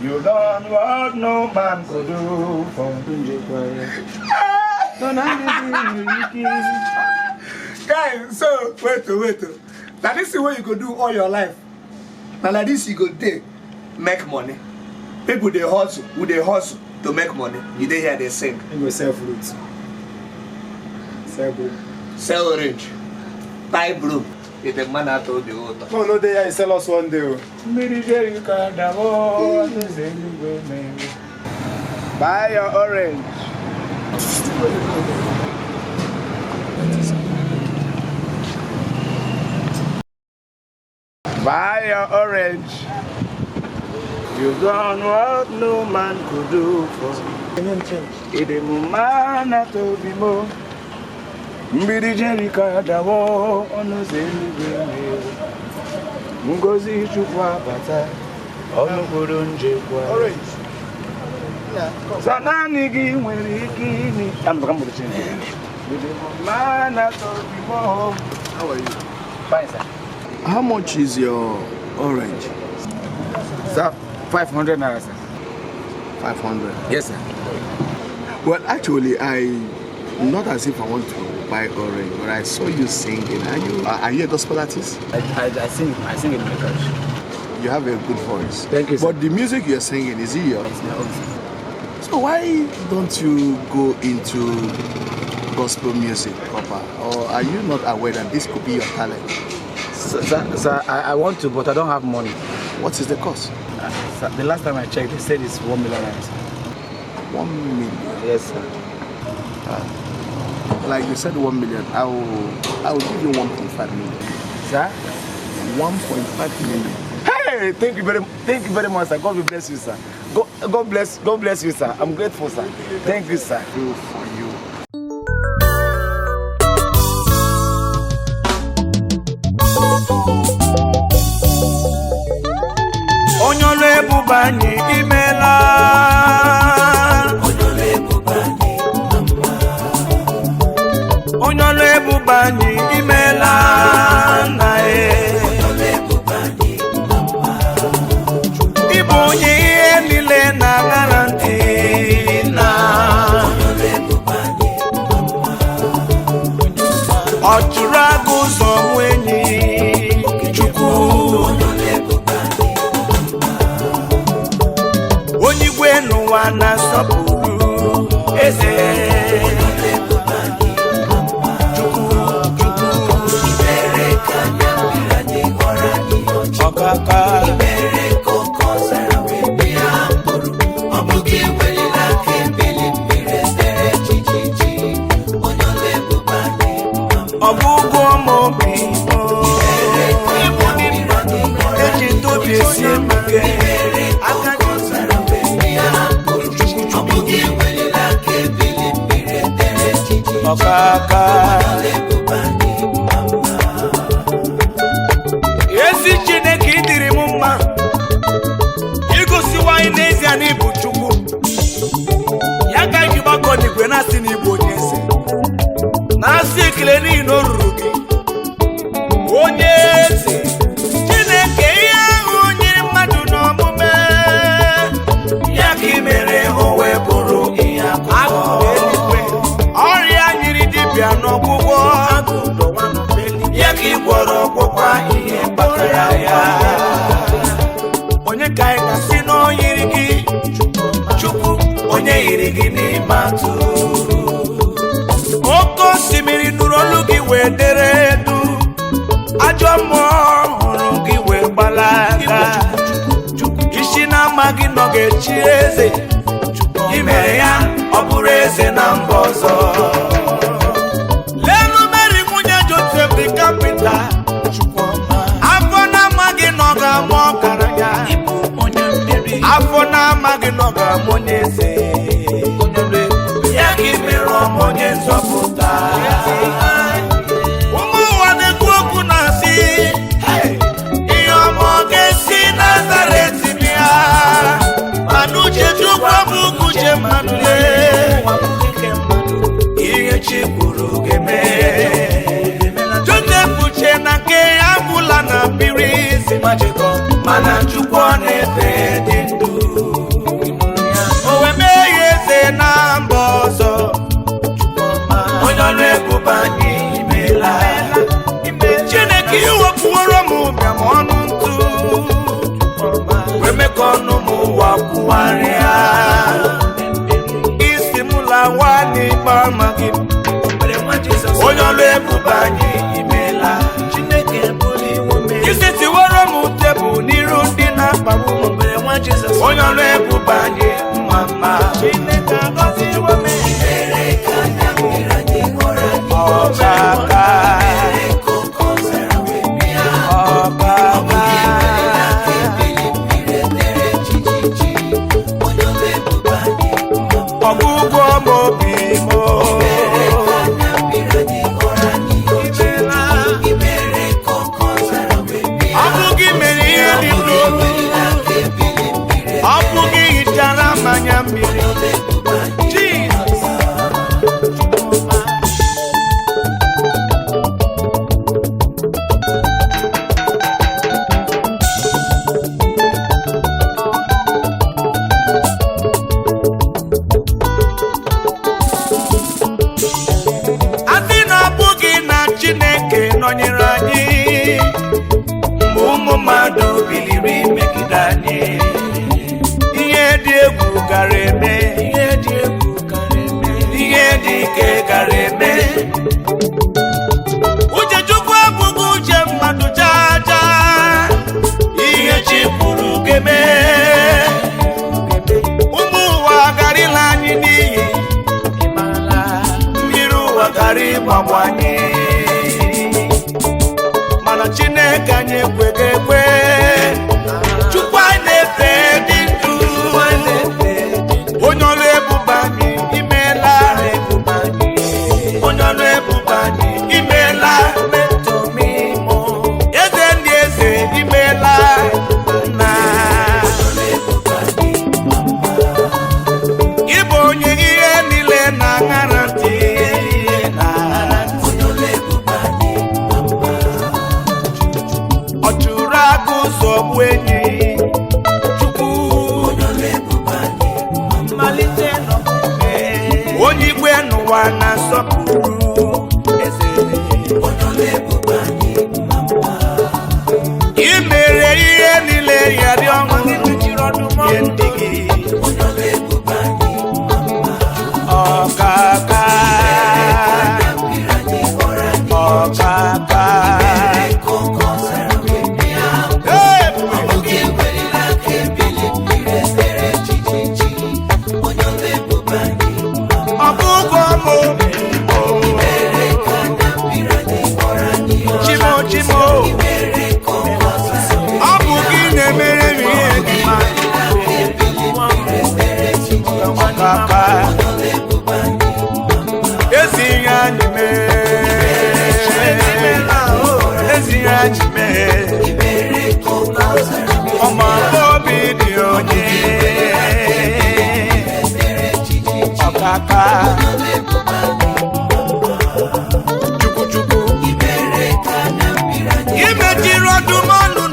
You done what no man could do for guys, so wait. Now this is what you could do all your life. Now like this you could take, make money. People they hustle to make money. You dey hear they sing. You go sell fruits. Sell gold. Sell orange. Buy blue. It's the man that told you. No, they are sell us one day. Buy your orange. Buy your orange. You've done what no man could do for it is man that told me more. Mbidi Jerika dawo ono zeli Mungozi chukwa bata ono koronje kwa Orange. Sanani gi nwere ikini I'm the camera change. Man that told me more. How are you? Fine, sir. How much is your orange? Sir, 500 naira, sir. 500. Yes, sir. Well, actually, not as if I want to buy orange, but I saw you singing. Are you a gospel artist? I sing in my church. You have a good voice. Thank you, sir. But the music you're singing, is it yours? It's my own, sir. So why don't you go into gospel music proper? Or are you not aware that this could be your talent? Sir, I want to, but I don't have money. What is the cost? Sir, the last time I checked, they said it's 1 million. 1 million. Yes, sir. Like you said, 1 million. I will give you 1.5 million. Sir? 1.5 million. Hey, thank you very much, sir. God will bless you, sir. God bless you, sir. I'm grateful, sir. Thank you, sir. Good for you. Onye Ebube Anyi, Imela. Onye Ebube Anyi, Onye Ebube Anyi, Imela. Ibu onye ihe niile na garanti na. Ọ chụrụ agụ ụzọ enyi Chukwu. Onye igwe n'ụwa na-asọpụrụ eze. Ọkaka ọgụgụ ọmụbi eji ndobi esi ebuke ọkaka ezi Chineke ịdịrị m mma igosiwa anyị n'ezie na ịbụ Chukwu ya ka anyị gbakọ n'igwe na-asị na ịbụ onye eze na-asị ekele niile o ruru gị onye eze Chineke ihe ahụ nyere mmadụ n'ọmụme ya ka ị mere o wee bụrụ ihe akụkọ ọrịa nyiri dibịa n'ọgwụgwọ ya ka ị gwọrọ ọgwụkwa ihe kpatara ya onye ka anyị ga-asị na o yiri gị Chukwu onye yiri gị n'ime atụ oke osimiri nụrụ olu gị wee dere edu ajọ mmụọ hụrụ gị wee gbalaga isi na-amaghị nọ ga-echi eze i mere ya ọ bụrụ eze na mba ọzọ lelu Meri nwunye Josef dị kapịta afọ na-amaghị nọ ga-amụ ọgaranya afọ na-amaghị nọ ga-amụ onye eze ya ka i mere ọmụ onye nzọpụta ụmụ ụwa na-ekwu okwu na-asị ihe ọma ọ ga-esi Nazaret bịa mana uche Chukwu abụghị uche mmadụ ihe chi kwuru ga-eme Josef uche na nke ya gwụla na mmiri si majikọ mana Chukwu ọ na-efe dị ndụ kọnụ m ụwa kwụgharịa isi m lawa n'ikpe amaghị m onye ọlụ ebube anyị imela isi tiwere m tebụl n'iru ndị na-akpagbu m onye ọlụ ebube anyị mma mma ọkaka ọgwụgwọ m obi m ọ bụghị mere ihe dị n'obi ọ bụghị hichara mmanya mmiri Chineke nọnyere anyị mgbe ụmụ mmadụ biliri megide anyị ihe dị egwu gara eme ihe dị ike gara eme uche Chukwu abụghị uche mmadụ jaja ihe chi kwuru ga-eme ụmụ ụwa garịla anyị n'iyi mmiri ụwa gara ịgbagbu anyị mana Chineke anyị ekweghị ekwe Chukwu anyị na-efe dị ndụ onye ọrụ ebube anyị imela onye ọrụ ebube anyị imela eze ndị eze imela na ịbụ onye ihe niile na-aṅara ntị ọ chụrụ agụ zọgbu enyi Chukwu mmalite onye igwe n'ụwa na-asọpụrụ eze i mere ihe niile ya dị ọṅụ nye ndị gị ọkaka ọkaka ọ bụ gị na-emere m ihe dị mma ọkaka ezi ihe anyị mee ọma obi dị onye ọkaka Chukwu imejiri ọdụm ọnụ